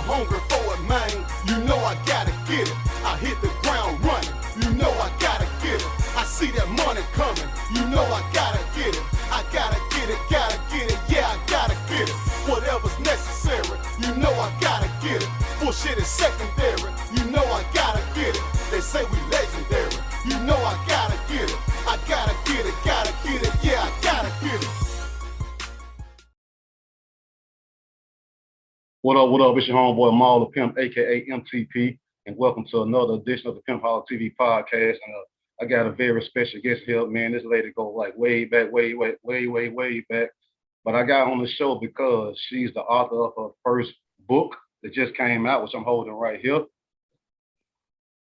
hungry for it, man. You know I gotta get it. I hit the ground running. You know I gotta get it. I see that money coming. You know I gotta get it. I gotta get it, gotta get it. Yeah, I gotta get it. Whatever's necessary. You know I gotta get it. Bullshit is secondary. You know I gotta get it. They say we legendary. You know I gotta get it. I gotta get it, gotta get it. Yeah, I gotta get it. What up? It's your homeboy Maul the Pimp, aka MTP, and welcome to another edition of the Pimpoholic Tv podcast. And I got a very special guest here, man. This lady go like way back. But I got on the show because she's the author of her first book that just came out, which I'm holding right here.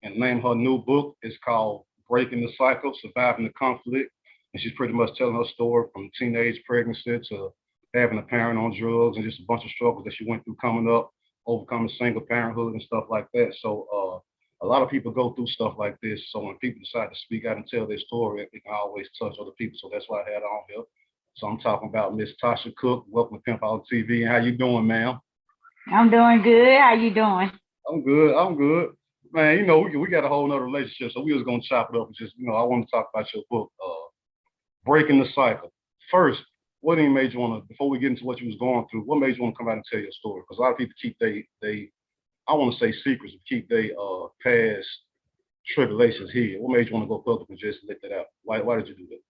And the name of her new book is called Breaking the Cycle, Surviving the Conflict. And she's pretty much telling her story from teenage pregnancy to having a parent on drugs and just a bunch of struggles that she went through coming up, overcoming single parenthood and stuff like that. So a lot of people go through stuff like this. So when people decide to speak out and tell their story, it can always touch other people. So that's why I had her on here. So I'm talking about Miss Tosha Cook. Welcome to Pimpoholic TV. And how you doing, ma'am? I'm doing good. How you doing? I'm good. Man, you know, we got a whole nother relationship, so we was gonna chop it up and just, you know, I want to talk about your book, Breaking the Cycle. First, what made you want to, before we get into what you was going through, what made you want to come out and tell your story? Because a lot of people keep I want to say secrets, but keep their past tribulations here. What made you want to go public and just let that out? Why did you do that?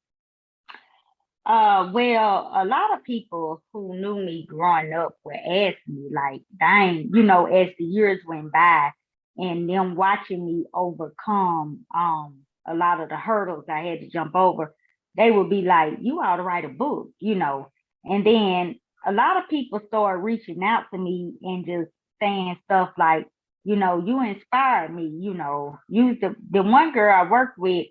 Well, a lot of people who knew me growing up would ask me, like, dang, you know, as the years went by and them watching me overcome a lot of the hurdles I had to jump over, they would be like, you ought to write a book, you know. And then a lot of people started reaching out to me and just saying stuff like, you know, you inspired me, you know. You the one girl I worked with,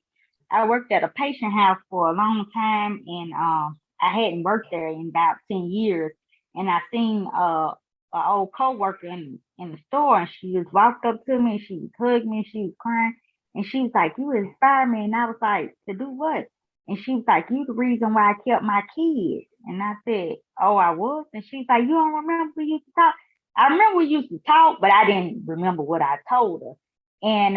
I worked at a patient house for a long time, and I hadn't worked there in about 10 years. And I seen an old coworker in the store, and she just walked up to me, and she hugged me, and she was crying, and she was like, you inspired me. And I was like, to do what? And she was like, you the reason why I kept my kids. And I said, oh, I was? And she's like, you don't remember we used to talk? I remember we used to talk, but I didn't remember what I told her. And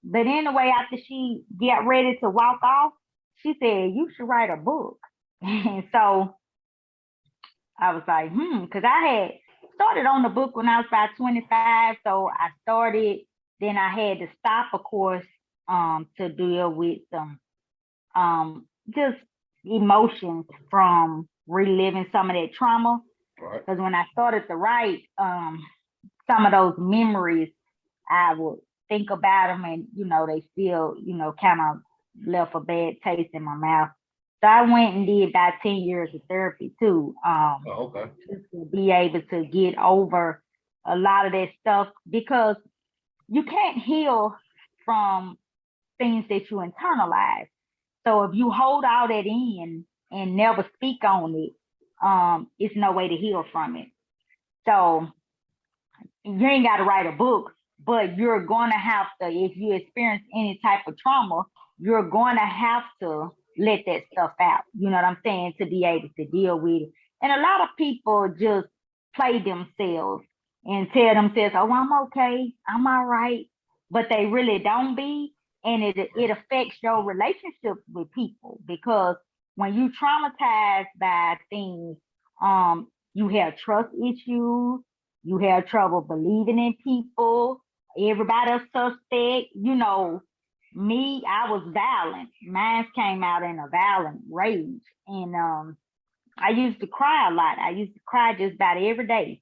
but anyway, after she got ready to walk off, she said, you should write a book. And so I was like, because I had started on the book when I was about 25. So I started, then I had to stop, of course, to deal with just emotions from reliving some of that trauma. Right. Because when I started to write, some of those memories, I would think about them, and you know, they still, you know, kind of left a bad taste in my mouth. So I went and did about 10 years of therapy too, Okay. just to be able to get over a lot of that stuff, because you can't heal from things that you internalize. So if you hold all that in and never speak on it, it's no way to heal from it. So you ain't got to write a book, but you're going to have to, if you experience any type of trauma, you're going to have to let that stuff out. You know what I'm saying? To be able to deal with it. And a lot of people just play themselves and tell themselves, oh, I'm okay, I'm all right. But they really don't be. And it affects your relationships with people, because when you traumatized by things, you have trust issues, you have trouble believing in people, everybody a suspect. You know, me, I was violent. Mine came out in a violent rage. And I used to cry a lot. I used to cry just about every day.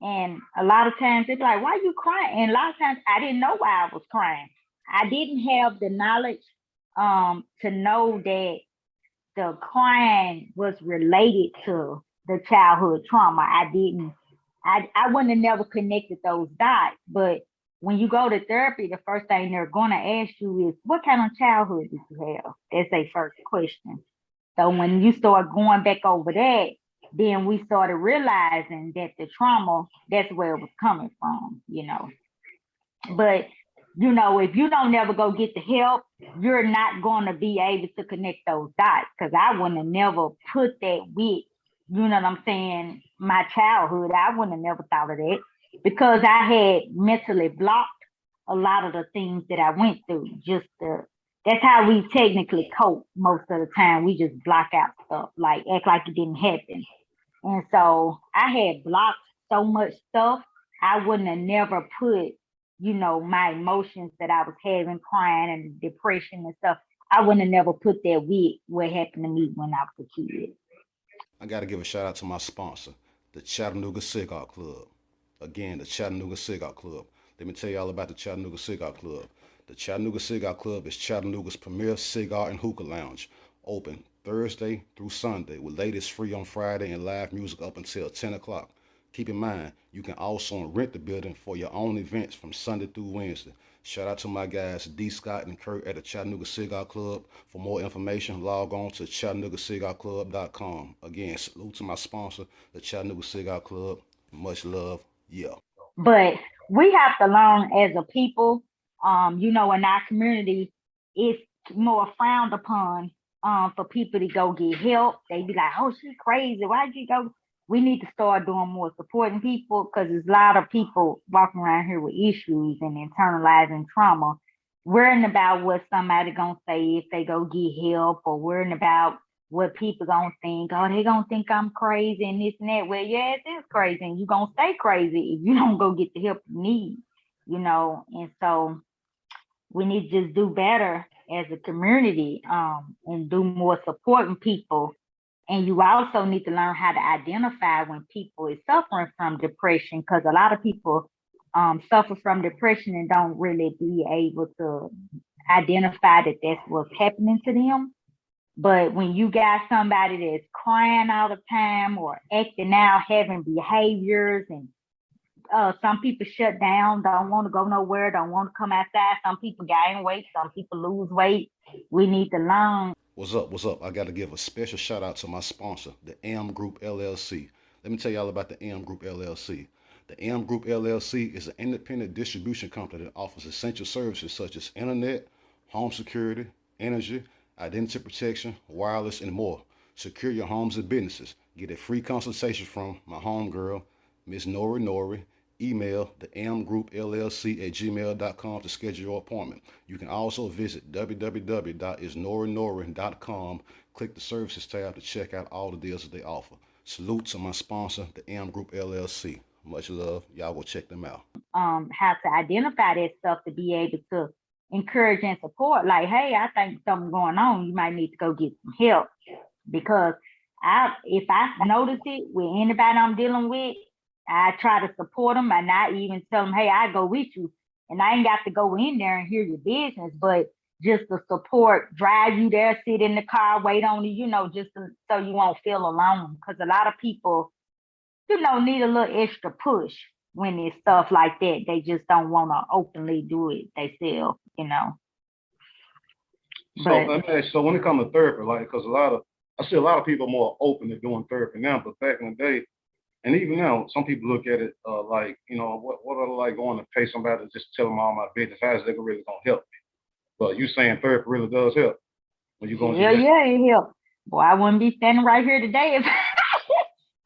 And a lot of times they'd be like, why are you crying? And a lot of times I didn't know why I was crying. I didn't have the knowledge to know that the crying was related to the childhood trauma. I wouldn't have never connected those dots. But when you go to therapy, the first thing they're going to ask you is, what kind of childhood did you have? That's their first question. So when you start going back over that, then we started realizing that the trauma, that's where it was coming from, you know. But you know, if you don't never go get the help, you're not going to be able to connect those dots, because I wouldn't have never put that with, you know what I'm saying, my childhood. I wouldn't have never thought of that. because I had mentally blocked a lot of the things that I went through. That's how we technically cope most of the time. We just block out stuff, like act like it didn't happen. And so I had blocked so much stuff, I wouldn't have never put, my emotions that I was having, crying and depression and stuff. I wouldn't have never put that with what happened to me when I was a kid. I got to give a shout out to my sponsor, the Chattanooga Cigar Club. Again, the Chattanooga Cigar Club. Let me tell you all about the Chattanooga Cigar Club. The Chattanooga Cigar Club is Chattanooga's premier cigar and hookah lounge, open Thursday through Sunday, with ladies free on Friday and live music up until 10 o'clock. Keep in mind, you can also rent the building for your own events from Sunday through Wednesday. Shout out to my guys D. Scott and Kurt at the Chattanooga Cigar Club. For more information, log on to ChattanoogaCigarClub.com. Again, salute to my sponsor, the Chattanooga Cigar Club. Much love. Yeah. But we have to learn as a people, in our community, it's more frowned upon for people to go get help. They be like, oh, she's crazy. Why'd you go? We need to start doing more supporting people, because there's a lot of people walking around here with issues and internalizing trauma, worrying about what somebody gonna say if they go get help, or worrying about what people gonna think. Oh, they gonna think I'm crazy and this and that. Well, yeah, it is crazy, and you gonna stay crazy if you don't go get the help you need, And so we need to just do better as a community, and do more supporting people. And you also need to learn how to identify when people is suffering from depression, because a lot of people suffer from depression and don't really be able to identify that that's what's happening to them. But when you got somebody that's crying all the time or acting out, having behaviors, and some people shut down, don't want to go nowhere, don't want to come outside. Some people gain weight, some people lose weight. We need to learn. What's up? What's up? I got to give a special shout out to my sponsor, the M Group LLC. Let me tell y'all about the M Group LLC. The M Group LLC is an independent distribution company that offers essential services such as internet, home security, energy, identity protection, wireless, and more. Secure your homes and businesses. Get a free consultation from my homegirl, Miss Nori. Email the mgroupllc@gmail.com to schedule your appointment. You can also visit www.isnorinori.com. Click the services tab to check out all the deals that they offer. Salute to my sponsor, the M Group LLC. Much love. Y'all go check them out. How to identify that stuff to be able to encourage and support. Like, hey, I think something's going on. You might need to go get some help. Because if I notice it with anybody I'm dealing with, I try to support them, and I even tell them, hey, I go with you. And I ain't got to go in there and hear your business, but just the support, drive you there, sit in the car, wait on you, so you won't feel alone. Because a lot of people, need a little extra push when it's stuff like that. They just don't want to openly do it themselves, So when it comes to therapy, because I see a lot of people more open to doing therapy now, but back in the day, and even now, some people look at it what are they like going to pay somebody to just tell them all my business? How is that really going to help me? But you saying therapy really does help when you're going to it helps. Boy, I wouldn't be standing right here today if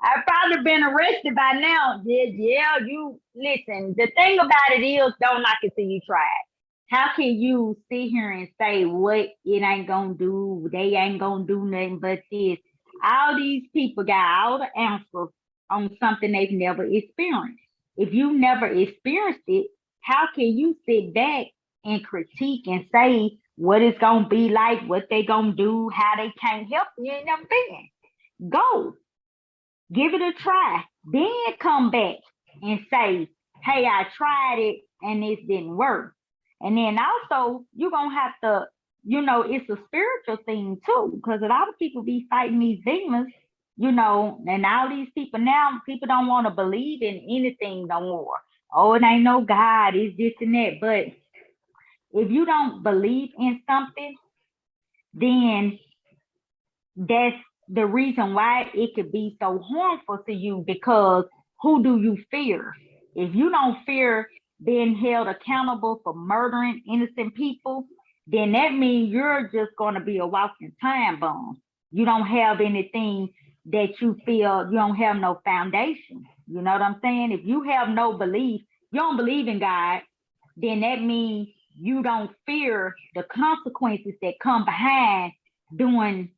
I've probably been arrested by now. Yeah, you listen. The thing about it is, don't knock it till you try it. How can you sit here and say what it ain't gonna do? They ain't gonna do nothing but this. All these people got all the answers on something they've never experienced. If you never experienced it, how can you sit back and critique and say what it's gonna be like, what they gonna do, how they can't help you? You ain't never been. Go, give it a try, then come back and say, hey, I tried it and it didn't work. And then also you're gonna have to, it's a spiritual thing too, because a lot of people be fighting these demons. And all these people now, people don't want to believe in anything no more. Oh, it ain't no God, it's this and that. But if you don't believe in something, then that's the reason why it could be so harmful to you, because who do you fear? If you don't fear being held accountable for murdering innocent people, then that means you're just going to be a walking time bomb. You don't have anything that you feel, you don't have no foundation. You know what I'm saying? If you have no belief, you don't believe in God, then that means you don't fear the consequences that come behind doing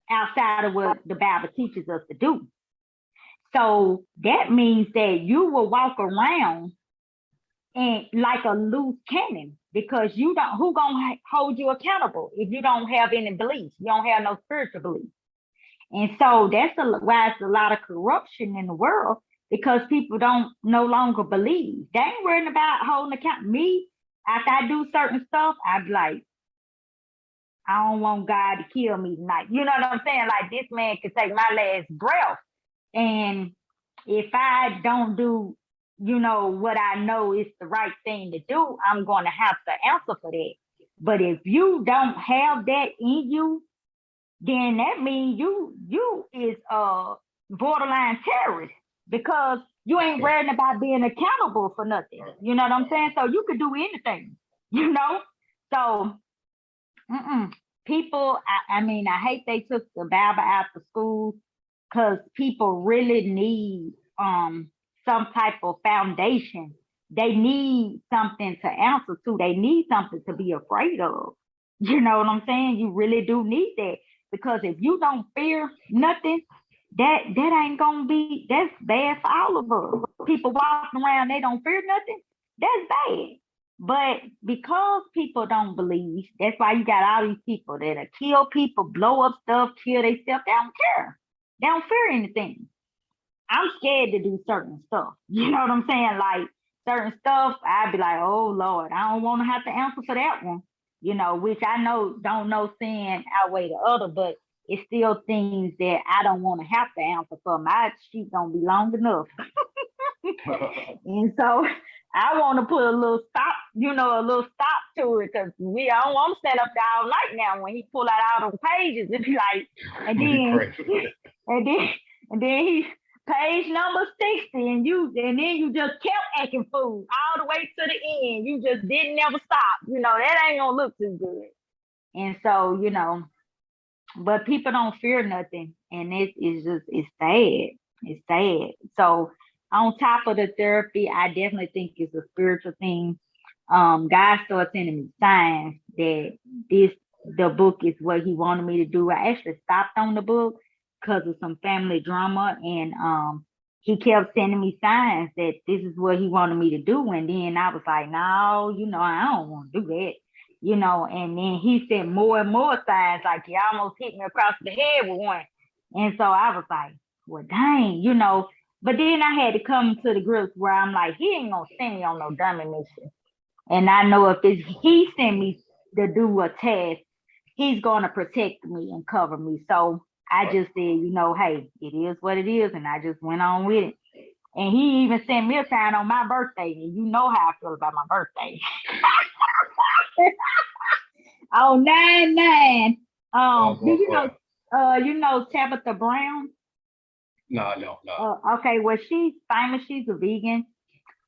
outside of what the Bible teaches us to do. So that means that you will walk around and like a loose cannon, because you don't, who gonna hold you accountable if you don't have any beliefs? You don't have no spiritual beliefs. And so that's why it's a lot of corruption in the world, because people don't no longer believe. They ain't worrying about holding account. Me, after I do certain stuff, I be like, I don't want God to kill me tonight. You know what I'm saying? Like, this man can take my last breath. And if I don't do, what I know is the right thing to do, I'm going to have to answer for that. But if you don't have that in you, then that means you is a borderline terrorist, because you ain't worrying about being accountable for nothing. You know what I'm saying? So you could do anything, So people, I mean, I hate they took the Bible out of school, because people really need some type of foundation. They need something to answer to. They need something to be afraid of. You know what I'm saying? You really do need that, because if you don't fear nothing, that ain't gonna be, that's bad for all of us. People walking around, they don't fear nothing, that's bad. But because people don't believe, that's why you got all these people that kill people, blow up stuff, kill themselves. They don't care. They don't fear anything. I'm scared to do certain stuff. You know what I'm saying? Like certain stuff, I'd be like, oh Lord, I don't want to have to answer for that one. Which I don't know sin outweigh the other, but it's still things that I don't want to have to answer for. My sheet don't be long enough. And so I want to put a little stop, to it, because I don't want to stand up there all night now when he pull out all those pages. It's like, and then he page number 60, and then you just kept acting fool all the way to the end. You just didn't never stop. That ain't gonna look too good. And so, but people don't fear nothing, and it's sad. It's sad. So on top of the therapy, I definitely think it's a spiritual thing. God started sending me signs that the book is what he wanted me to do. I actually stopped on the book because of some family drama, and he kept sending me signs that this is what he wanted me to do. And then I was like, no, I don't want to do that. And then he sent more and more signs, like he almost hit me across the head with one. And so I was like, well, dang, but then I had to come to the grips where I'm like, he ain't gonna send me on no dummy mission. And I know if he sent me to do a task, he's gonna protect me and cover me. So I just said, hey, it is what it is, and I just went on with it. And he even sent me a sign on my birthday, and you know how I feel about my birthday. Oh, 9/9. Do you know Tabitha Brown? No. Okay, well, she's famous. She's a vegan.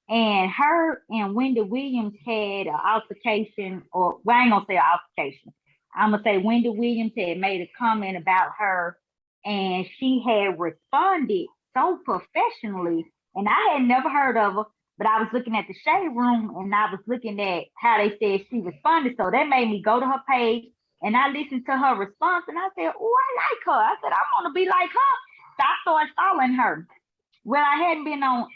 And her and Wendy Williams had an altercation, or well, I ain't gonna say altercation. I'm gonna say Wendy Williams had made a comment about her, and she had responded so professionally. And I had never heard of her, but I was looking at the shade room, and I was looking at how they said she responded. So that made me go to her page, and I listened to her response, and I said, oh, I like her. I said, I want to be like her. So I started following her. Well, I hadn't been on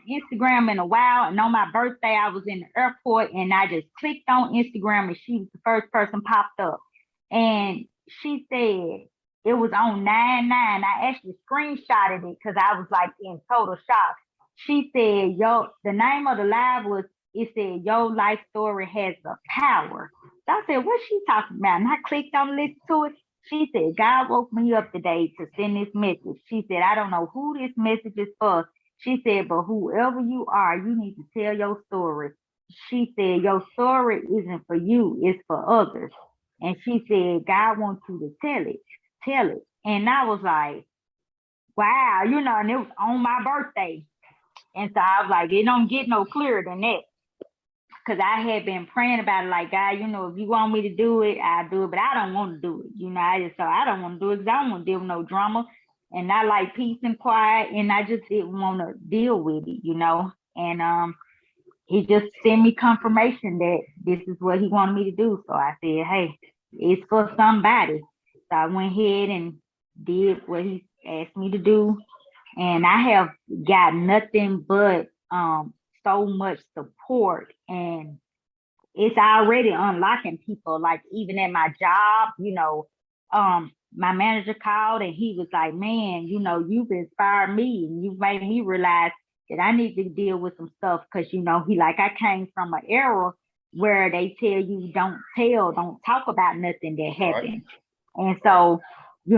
Instagram in a while, and on my birthday, I was in the airport, and I just clicked on Instagram, and she was the first person popped up. And she said it was on 9/9. I actually screenshotted it because I was like in total shock. She said, the name of the live was, it said, your life story has the power. So I said, what's she talking about? And I clicked on listen to it. She said, God woke me up today to send this message. She said, I don't know who this message is for. She said, but whoever you are, you need to tell your story. She said, your story isn't for you, it's for others. And she said, God wants you to tell it. And I was like, wow, and it was on my birthday. And so I was like, it don't get no clearer than that. Because I had been praying about it, like, God, if you want me to do it, I'll do it, but I don't want to do it. I don't want to do it because I don't want to deal with no drama. and I like peace and quiet, and I just didn't want to deal with it, And he just sent me confirmation that this is what he wanted me to do. So I said, hey, it's for somebody. So I went ahead and did what he asked me to do. And I have got nothing but so much support, and it's already unlocking people. Like even at my job, my manager called and he was like, man, you've inspired me and you've made me realize that I need to deal with some stuff. Cause he like, I came from an era where they tell you don't talk about nothing that happened. Right. And so, he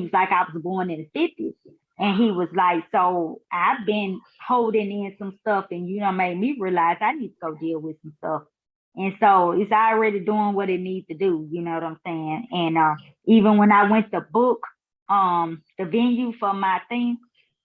was like, I was born in the 50s. And he was like, so I've been holding in some stuff and made me realize I need to go deal with some stuff. And so it's already doing what it needs to do, you know what I'm saying? And even when I went to book the venue for my thing,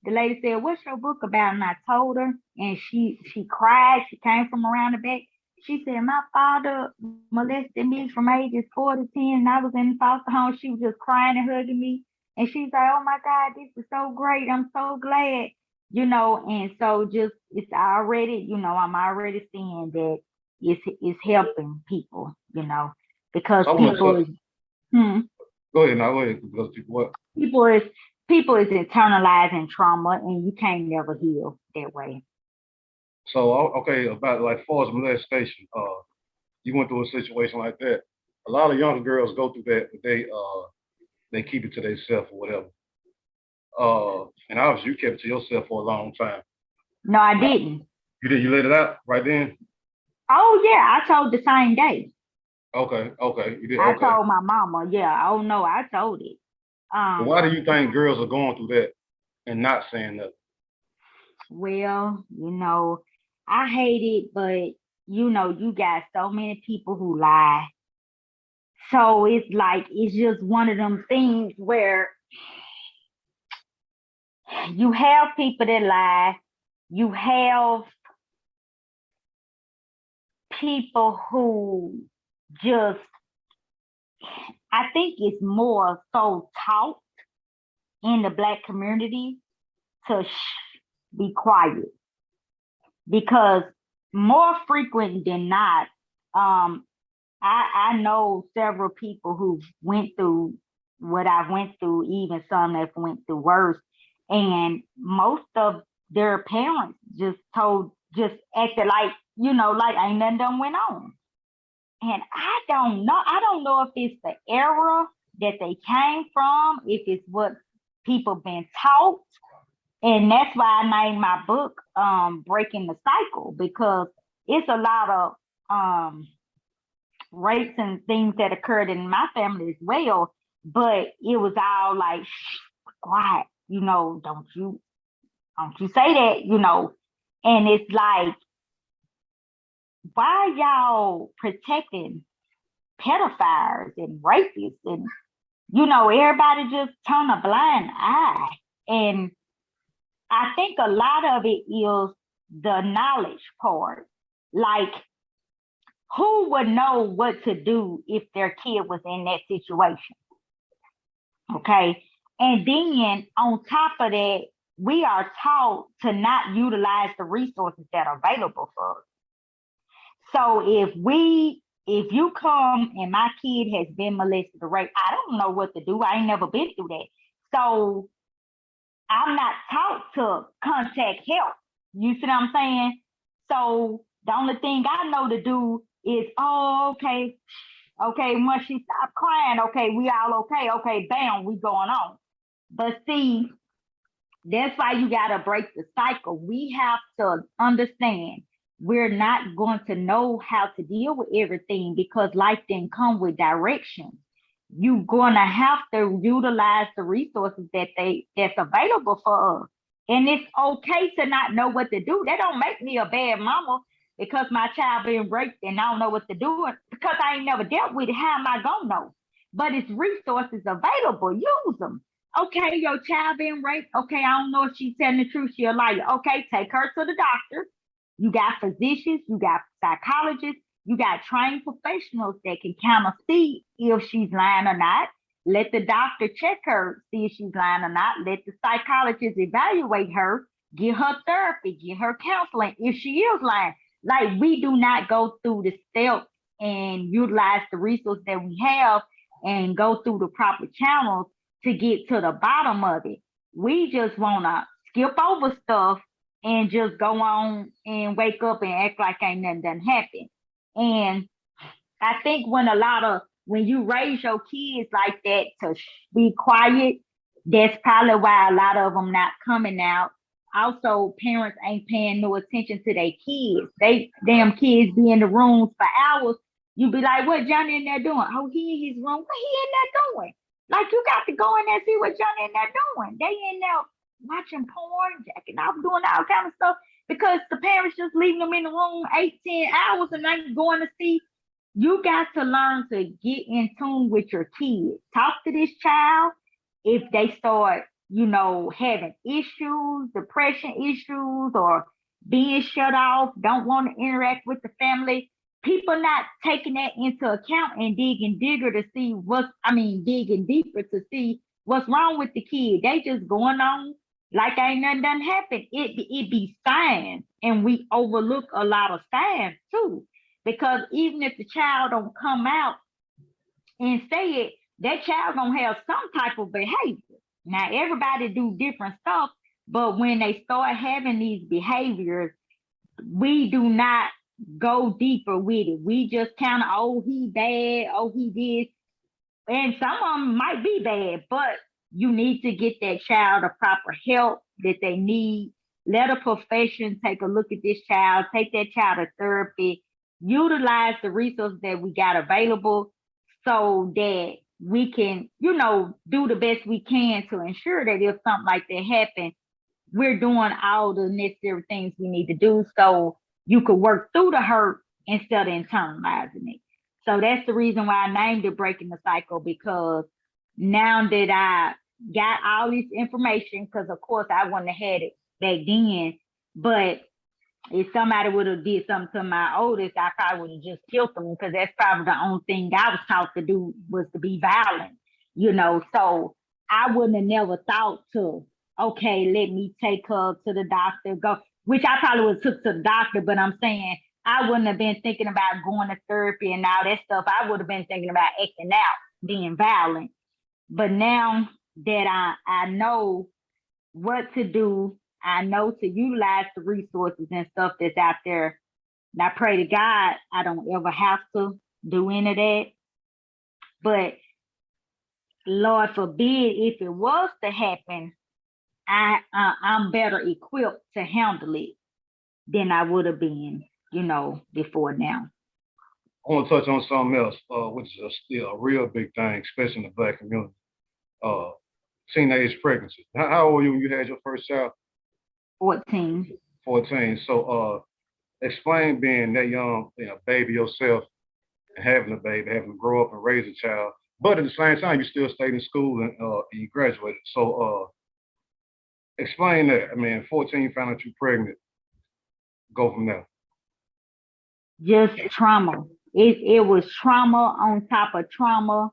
the lady said, what's your book about? And I told her, and she cried. She came from around the back. She said, my father molested me from ages 4 to 10, and I was in foster home. She was just crying and hugging me. And she's like, oh my God, this is so great. I'm so glad, and so just, it's already, I'm already seeing that it's helping people, because people Go ahead now, go ahead, because people what? People is internalizing trauma, and you can't never heal that way. So, okay, about like forced molestation, you went through a situation like that. A lot of younger girls go through that, but they keep it to themselves or whatever. And obviously you kept it to yourself for a long time. No, I didn't. You did? You let it out right then? Oh yeah, I told the same day. Okay, you did. I told my mama. Yeah. Oh no, I told it. But why do you think girls are going through that and not saying that? Well, I hate it, but you got so many people who lie. So it's like, it's just one of them things where you have people that lie. You have people who just, I think it's more so taught in the Black community to be quiet, because more frequent than not, I know several people who went through what I went through, even some that went through worse, and most of their parents just acted like, like ain't nothing done went on. And I don't know if it's the era that they came from, if it's what people been taught. And that's why I named my book Breaking the Cycle, because it's a lot of rapes and things that occurred in my family as well. But it was all like, quiet, don't you say that, and it's like, why y'all protecting pedophiles and rapists, and everybody just turn a blind eye. And I think a lot of it is the knowledge part. Like, who would know what to do if their kid was in that situation? Okay. And then on top of that, we are taught to not utilize the resources that are available for us. So if you come and my kid has been molested or raped, I don't know what to do. I ain't never been through that. So I'm not taught to contact help. You see what I'm saying? So the only thing I know to do is, okay, once she stopped crying, okay, we all okay, bam, we going on. But see, that's why you got to break the cycle. We have to understand we're not going to know how to deal with everything, because life didn't come with direction. You're going to have to utilize the resources that's available for us. And it's okay to not know what to do. That don't make me a bad mama because my child being raped and I don't know what to do, because I ain't never dealt with it. How am I gonna know? But it's resources available. Use them. Okay, your child being raped. Okay, I don't know if she's telling the truth. She's a liar. Okay, take her to the doctor. You got physicians, you got psychologists, you got trained professionals that can kind of see if she's lying or not. Let the doctor check her, see if she's lying or not. Let the psychologist evaluate her, give her therapy, give her counseling if she is lying. Like, we do not go through the steps and utilize the resources that we have and go through the proper channels to get to the bottom of it. We just want to skip over stuff and just go on and wake up and act like ain't nothing done happened. And I think when you raise your kids like that to be quiet, that's probably why a lot of them not coming out. Also, parents ain't paying no attention to their kids. They damn kids be in the rooms for hours. You be like, what Johnny in there doing? Oh, he in his room. What he in there doing? Like, you got to go in there and see what Johnny in there doing. They in there watching porn, jacking off, doing all kind of stuff because the parents just leaving them in the room 8, 10 hours and ain't going to see. You got to learn to get in tune with your kids. Talk to this child if they start, having issues, depression issues, or being shut off, don't want to interact with the family. People not taking that into account and digging deeper to see what's wrong with the kid. They just going on like ain't nothing done happened. It be signs, and we overlook a lot of signs too. Because even if the child don't come out and say it, that child gonna have some type of behavior. Now, everybody do different stuff, but when they start having these behaviors, we do not go deeper with it. We just kind of, oh, he bad, oh, he did. And some of them might be bad, but you need to get that child the proper help that they need. Let a profession take a look at this child, take that child to therapy, utilize the resources that we got available so that we can, do the best we can to ensure that if something like that happens, we're doing all the necessary things we need to do so you could work through the hurt instead of internalizing it. So that's the reason why I named it Breaking the Cycle, because now that I got all this information, because of course I wouldn't have had it back then, but if somebody would have did something to my oldest, I probably would have just killed them, because that's probably the only thing I was taught to do was to be violent, So I wouldn't have never thought to, okay, let me take her to the doctor, go, which I probably would have took to the doctor, but I'm saying I wouldn't have been thinking about going to therapy and all that stuff. I would have been thinking about acting out, being violent. But now that I know what to do, I know to utilize the resources and stuff that's out there. And I pray to God I don't ever have to do any of that. But Lord forbid, if it was to happen, I'm better equipped to handle it than I would have been, before now. I want to touch on something else, which is still a real big thing, especially in the Black community. Teenage pregnancy. How old were you when you had your first child? 14. 14. So explain being that young, baby yourself, and having a baby, having to grow up and raise a child. But at the same time, you still stayed in school and you graduated. So explain that. I mean, 14, you found out you're pregnant. Go from there. Just trauma. It was trauma on top of trauma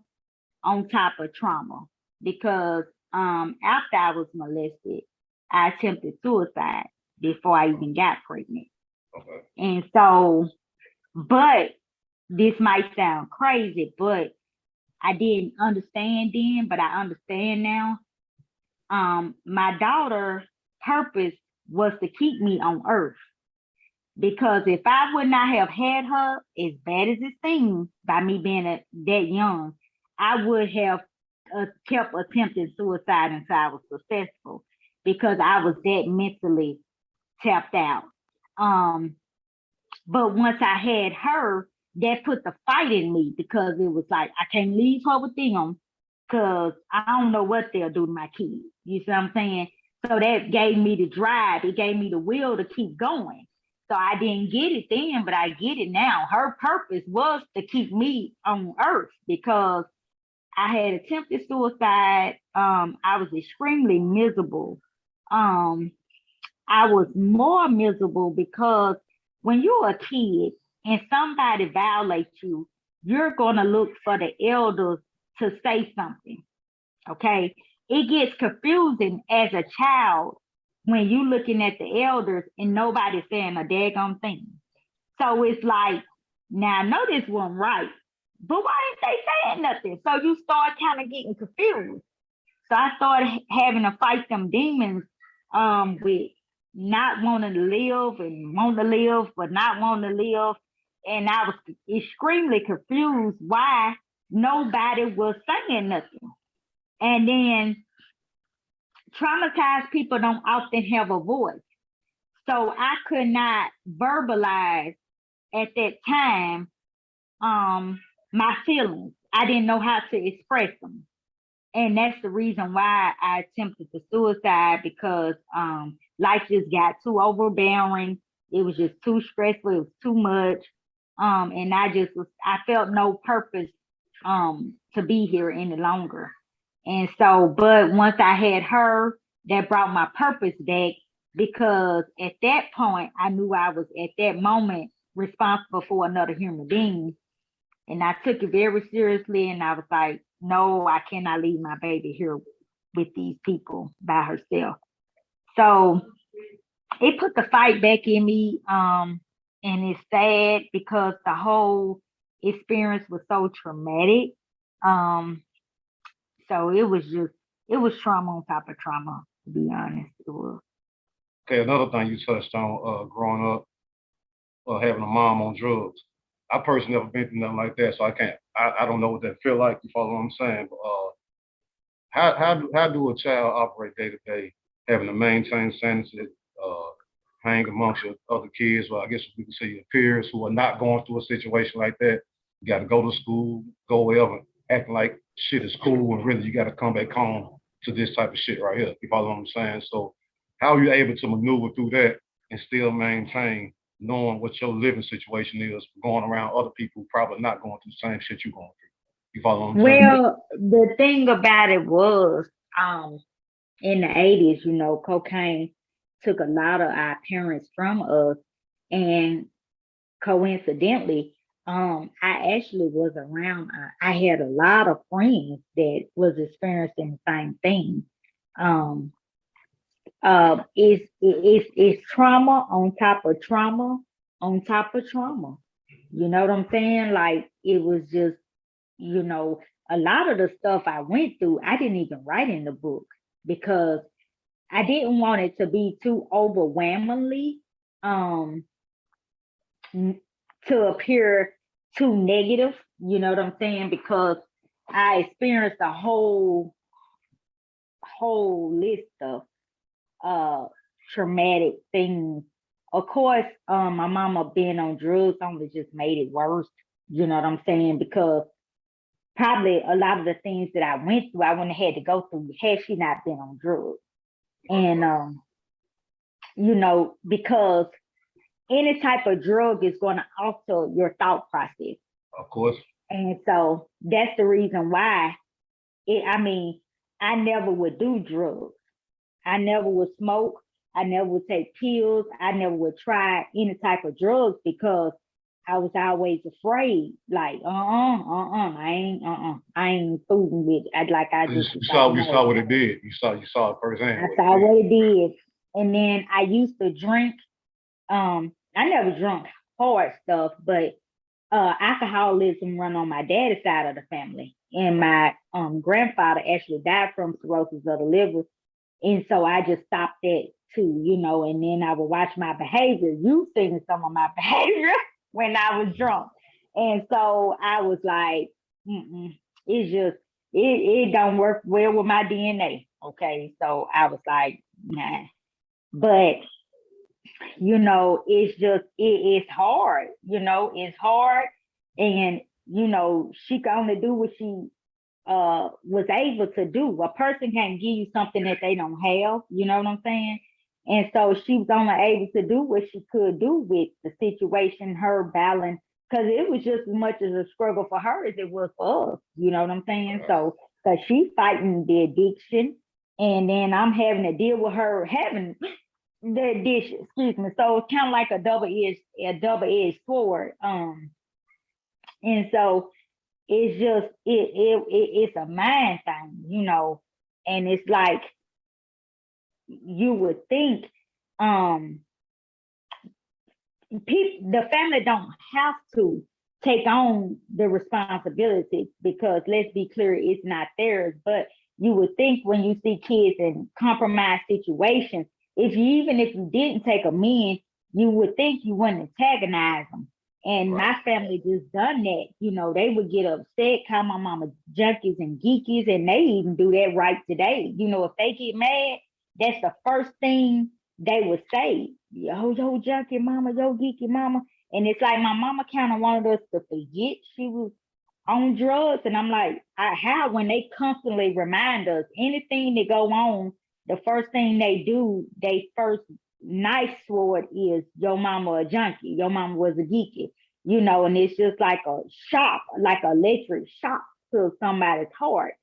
on top of trauma. Because after I was molested, I attempted suicide before I even got pregnant. Okay. And so, but this might sound crazy, but I didn't understand then, but I understand now. My daughter's purpose was to keep me on earth. Because if I would not have had her, as bad as it seems, by me being that young, I would have kept attempting suicide until I was successful, because I was that mentally tapped out. But once I had her, that put the fight in me, because it was like, I can't leave her with them, because I don't know what they'll do to my kids. You see what I'm saying? So that gave me the drive. It gave me the will to keep going. So I didn't get it then, but I get it now. Her purpose was to keep me on earth, because I had attempted suicide. I was extremely miserable. I was more miserable because when you're a kid and somebody violates you, you're going to look for the elders to say something. Okay. It gets confusing as a child when you looking at the elders and nobody's saying a daggone thing. So it's like, now I know this wasn't right, but why ain't they saying nothing? So you start kind of getting confused. So I started having to fight them demons with not wanting to live and want to live, but not wanting to live. And I was extremely confused why nobody was saying nothing. And then traumatized people don't often have a voice. So I could not verbalize at that time my feelings. I didn't know how to express them. And that's the reason why I attempted to suicide, because life just got too overbearing. It was just too stressful. It was too much. And I felt no purpose to be here any longer. And so, but once I had her, that brought my purpose back, because at that point, I knew I was at that moment responsible for another human being. And I took it very seriously. And I was like, no, I cannot leave my baby here with these people by herself. So it put the fight back in me. And it's sad because the whole experience was so traumatic. So it was trauma on top of trauma, to be honest. It was. Okay, another thing you touched on, growing up, having a mom on drugs. I personally never been through nothing like that, so I don't know what that feel like. You follow what I'm saying? But how do a child operate day to day, having to maintain sanity, hang amongst your other kids, or I guess we can say your peers who are not going through a situation like that? You got to go to school, go wherever, acting like shit is cool, and really you got to come back home to this type of shit right here. You follow what I'm saying? So how are you able to maneuver through that and still maintain knowing what your living situation is, going around other people probably not going through the same shit you're going through? You follow what I'm saying? Well, the thing about it was, in the 80s, cocaine took a lot of our parents from us. And coincidentally, I actually was around, I had a lot of friends that was experiencing the same thing. Um, it's trauma on top of trauma on top of trauma. You know what I'm saying? Like, it was just, you know, a lot of the stuff I went through, I didn't even write in the book, because I didn't want it to be too overwhelmingly um to appear too negative. You know what I'm saying? Because I experienced a whole list of uh traumatic things. Of course, my mama being on drugs only just made it worse. You know what I'm saying? Because probably a lot of the things that I went through, I wouldn't have had to go through had she not been on drugs. And because any type of drug is going to alter your thought process. Of course. And so that's the reason why I never would do drugs. I never would smoke. I never would take pills. I never would try any type of drugs, because I was always afraid. Like, I ain't fooling with it. You saw what it did. You saw it firsthand. I saw what it did. And then I used to drink. I never drunk hard stuff, but alcoholism run on my daddy's side of the family. And my grandfather actually died from cirrhosis of the liver. And so I just stopped that too, and then I would watch my behavior. You've seen some of my behavior when I was drunk. And so I was like, it's just, it don't work well with my DNA. Okay. So I was like, nah. But, it's just, it's hard, it's hard. And, she can only do what she was able to do. A person can't give you something that they don't have, you know what I'm saying? And so she was only able to do what she could do with the situation, her balance, because it was just as much as a struggle for her as it was for us, you know what I'm saying? So, because she's fighting the addiction, and then I'm having to deal with her having the addiction, excuse me. So it's kind of like a double-edged sword. And so it's just it's a mind thing, you know, and it's like you would think um the family don't have to take on the responsibility because let's be clear, it's not theirs. But you would think when you see kids in compromised situations, even if you didn't take them in, you would think you wouldn't antagonize them. And Right. my family just done that. You know, they would get upset, call my mama junkies and geekies, and they even do that right today. You know, if they get mad, that's the first thing they would say. Yo, junkie mama, yo, geeky mama. And it's like my mama kind of wanted us to forget she was on drugs. And I'm like, how when they constantly remind us anything that go on, the first thing they do, they first knife sword is your mama a junkie, your mama was a geeky, you know, and it's just like a shock, like electric shock to somebody's heart.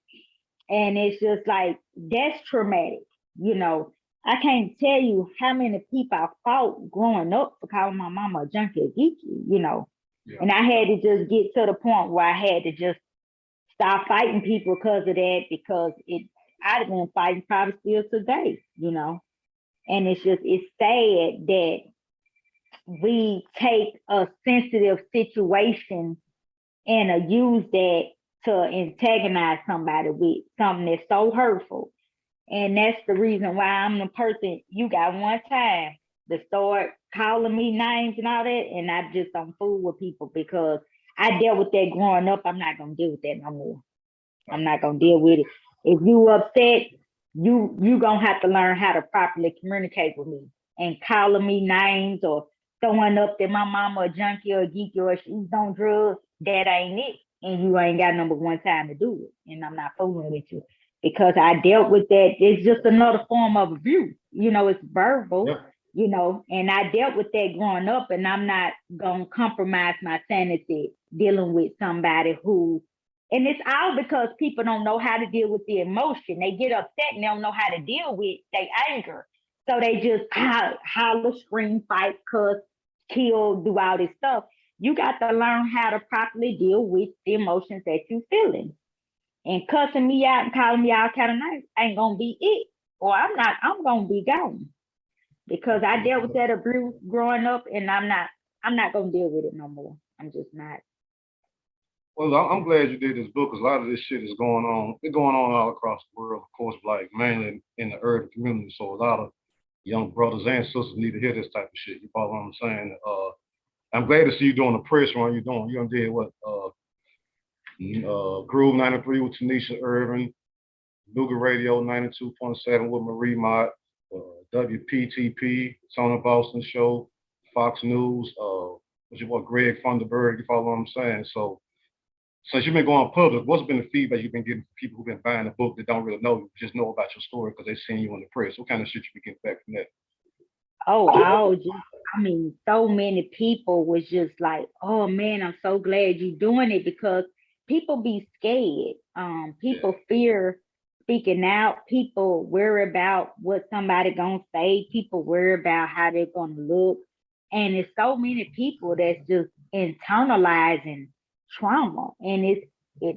And it's just like that's traumatic, you know. I can't tell you how many people I fought growing up for calling my mama a junkie or geeky, you know. Yeah. And I had to just get to the point where I had to just stop fighting people because of that, because I'd have been fighting probably still today, you know. And it's sad that we take a sensitive situation and use that to antagonize somebody with something that's so hurtful. And that's the reason why I'm the person you got one time to start calling me names and all that. And I just don't fool with people because I dealt with that growing up. I'm not gonna deal with that no more. I'm not gonna deal with it. If you upset, you gonna have to learn how to properly communicate with me. And calling me names or throwing up that my mama a junkie or a geeky or she's on drugs, that ain't it. And you ain't got number one time to do it. And I'm not fooling with you because I dealt with that. It's just another form of abuse. You know, it's verbal, Yeah. you know, and I dealt with that growing up, and I'm not gonna compromise my sanity dealing with somebody who, and it's all because people don't know how to deal with the emotion. They get upset and they don't know how to deal with their anger. So they just holler, scream, fight, cuss, kill, do all this stuff. You got to learn how to properly deal with the emotions that you're feeling. And cussing me out and calling me all kind of names ain't gonna be it. Or I'm gonna be gone. Because I dealt with that abuse growing up and I'm not gonna deal with it no more. I'm just not. Well, I'm glad you did this book because a lot of this shit is going on. It's going on all across the world, of course, like mainly in the urban community. So a lot of young brothers and sisters need to hear this type of shit. You follow what I'm saying? I'm glad to see you doing the press run you're doing. You done did what? Groove 93 with Tanisha Irvin, Luga Radio 92.7 with Marie Mott, WPTP, Tony Boston Show, Fox News, what's your boy Greg Funderburg, you follow what I'm saying? So since you've been going public, what's been the feedback you've been getting from people who've been buying the book that don't really know you, just know about your story because they've seen you in the press? What kind of shit you been getting back from that? I mean, so many people was just like, oh man, I'm so glad you're doing it because people be scared. People fear speaking out. People worry about what somebody gonna say. People worry about how they're gonna look. And it's so many people that's just internalizing trauma. And it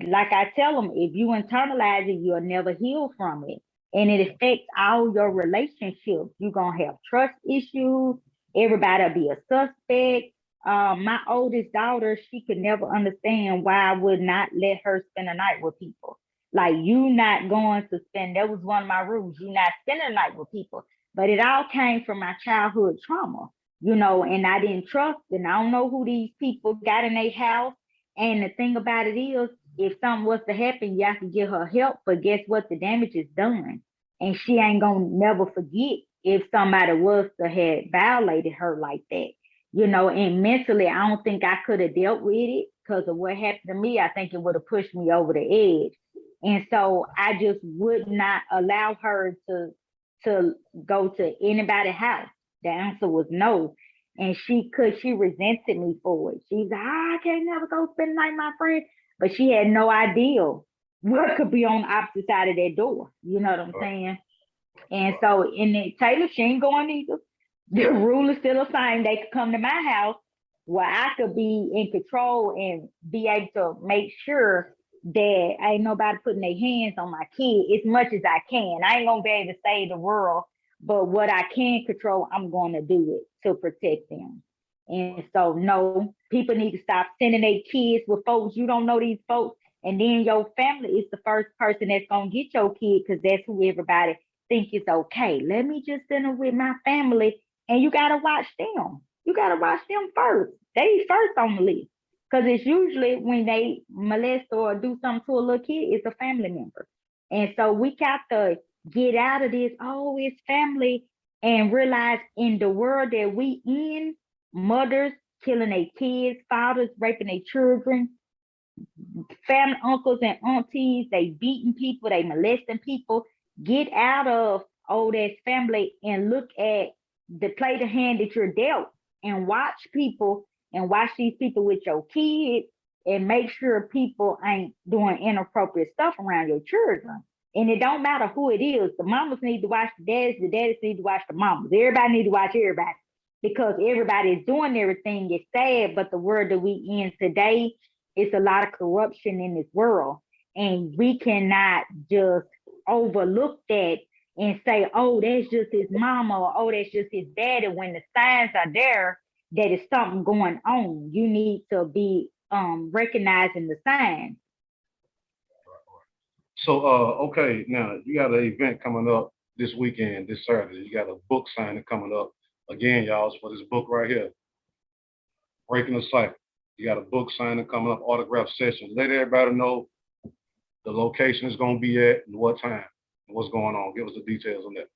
like I tell them, if you internalize it, you'll never heal from it. And it affects all your relationships. You're gonna have trust issues. Everybody'll be a suspect. My oldest daughter, she could never understand why I would not let her spend a night with people. Like you not going to spend, that was one of my rules. You not spending a night with people. But it all came from my childhood trauma, you know, and I didn't trust, and I don't know who these people got in their house. And the thing about it is, if something was to happen, you have to give her help. But guess what? The damage is done. And she ain't gonna never forget if somebody was to have violated her like that. You know, and mentally, I don't think I could have dealt with it because of what happened to me. I think it would have pushed me over the edge. And so I just would not allow her to go to anybody's house. The answer was no. And she resented me for it. She's like, I can't never go spend the night with my friend. But she had no idea what could be on the opposite side of that door. You know what I'm saying? And so in the Taylor, she ain't going either. The rule is still the same. They could come to my house where I could be in control and be able to make sure that ain't nobody putting their hands on my kid as much as I can. I ain't gonna be able to save the world, but what I can control, I'm gonna do it to protect them. And so, no, people need to stop sending their kids with folks you don't know these folks, and then your family is the first person that's gonna get your kid because that's who everybody think is okay. Let me just send them with my family, and you gotta watch them. You gotta watch them first. They first on the list. Because it's usually when they molest or do something to a little kid, it's a family member. And so we got to get out of this, oh, it's family, and realize in the world that we in, mothers killing their kids, fathers raping their children, family uncles and aunties, they beating people, they molesting people. Get out of, oh, that's family, and look at play the hand that you're dealt, and watch people and watch these people with your kids, and make sure people ain't doing inappropriate stuff around your children. And it don't matter who it is. The mamas need to watch the daddies need to watch the mamas. Everybody need to watch everybody, because everybody is doing everything. It's sad, but the world that we in today, it's a lot of corruption in this world. And we cannot just overlook that and say, oh, that's just his mama, or oh, that's just his daddy, when the signs are there that is something going on. You need to be recognizing the signs. So, okay, now you got an event coming up this weekend, this Saturday. You got a book signing coming up. Again, y'all, it's for this book right here, Breaking the Cycle. You got a book signing coming up, autograph session. Let everybody know the location is going to be at and what time and what's going on. Give us the details on that.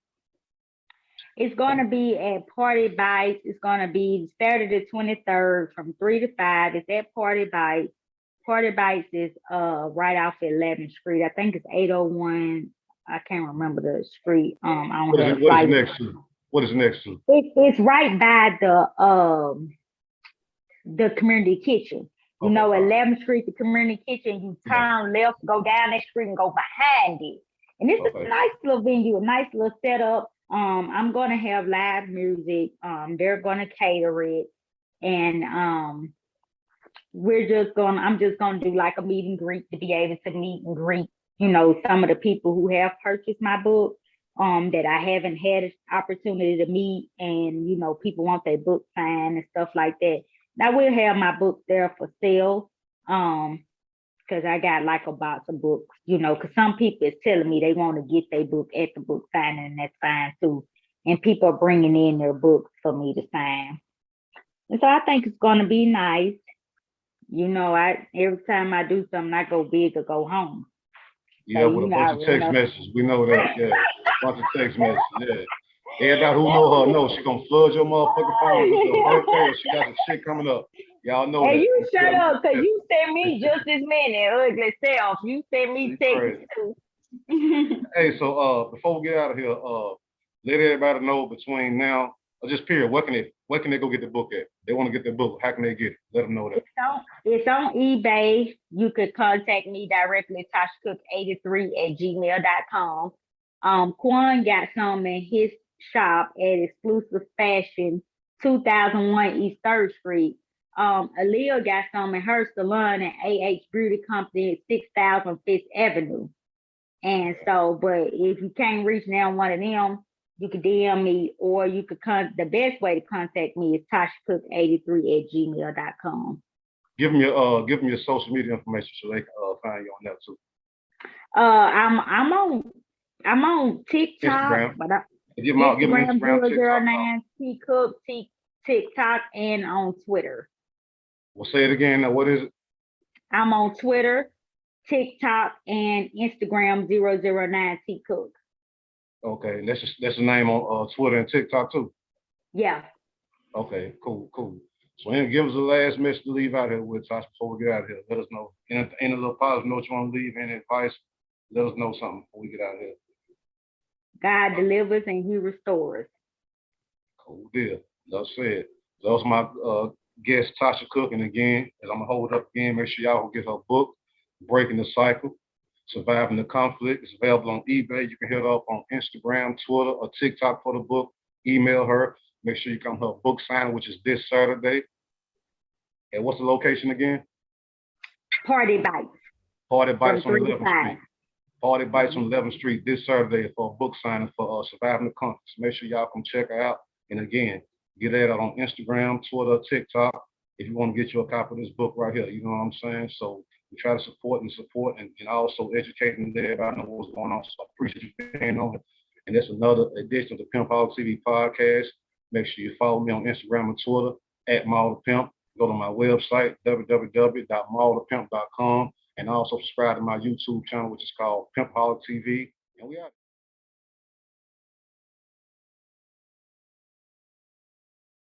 It's going to be at Party Bites. It's going to be Saturday the 23rd from 3 to 5. It's at Party Bites. Party Bites is right off 11th Street. I think it's 801. I can't remember the street. I don't What have is it next to? What is it next to? It's right by the community kitchen. You know, 11th Street, the community kitchen, you turn left, go down that street and go behind it. And it's a nice little venue, a nice little setup. I'm gonna have live music. They're gonna cater it. And I'm just gonna do like a meet and greet to be able to meet and greet, you know, some of the people who have purchased my book, that I haven't had an opportunity to meet, and you know, people want their book signed and stuff like that. I will have my book there for sale, because I got like a box of books, you know, because some people is telling me they want to get their book at the book signing, and that's fine too. And people are bringing in their books for me to sign. And so I think it's going to be nice. You know, every time I do something, I go big or go home. Yeah, so, with a bunch of text messages. We know that, yeah. A bunch of text messages, yeah. Everybody who know her knows she's gonna flood your motherfucking phone. It's her birthday, or she got some shit coming up. Y'all know that. You shut up, because you sent me just as many ugly self. You sent me text too. Hey, so before we get out of here, let everybody know between now, or just period, where can they go get the book at? They want to get the book. How can they get it? Let them know that. It's on eBay. You could contact me directly, ToshaCook83@gmail.com. Quan got some in his shop at Exclusive Fashion, 2001 East 3rd Street. Aaliyah got some in her salon at AH Beauty Company at 6000 Fifth Avenue. And so, but if you can't reach now one of them, you could DM me, or you could the best way to contact me is ToshaCook83@gmail.com. Give them your social media information so they can find you on that too. I'm on TikTok, Instagram. but give them Instagram, 009 T Cook, TikTok, and on Twitter. Well, say it again. Now, what is it? I'm on Twitter, TikTok, and Instagram, 009 T Cook. Okay, that's the name on Twitter and TikTok too. Yeah. Okay, cool. So, give us the last message to leave out here with, Tosh, before we get out of here. Let us know. Any little positive note you want to leave, any advice, let us know something before we get out of here. God delivers and He restores. Cool deal. That's it. That was my guest, Tosha Cook. And again, as I'm going to hold it up again, make sure y'all go get her book, Breaking the Cycle, Surviving the Conflict. It's available on eBay. You can hit her up on Instagram, Twitter, or TikTok for the book. Email her. Make sure you come to her book signing, which is this Saturday. And what's the location again? Party Bites Party from Bites on 3 to 11th 5. Street. Party Bites on 11th Street this Saturday for a book signing for Surviving the Conference. Make sure y'all come check her out. And again, get that out on Instagram, Twitter, TikTok, if you want to get you a copy of this book right here. You know what I'm saying? So we try to support and also educating everybody know what's going on. So I appreciate you being on it. And that's another edition of the Pimpoholic TV podcast. Make sure you follow me on Instagram and Twitter at @MallThePimp. Go to my website, www.mallthepimp.com, and also subscribe to my YouTube channel, which is called Pimpoholic TV. And we out.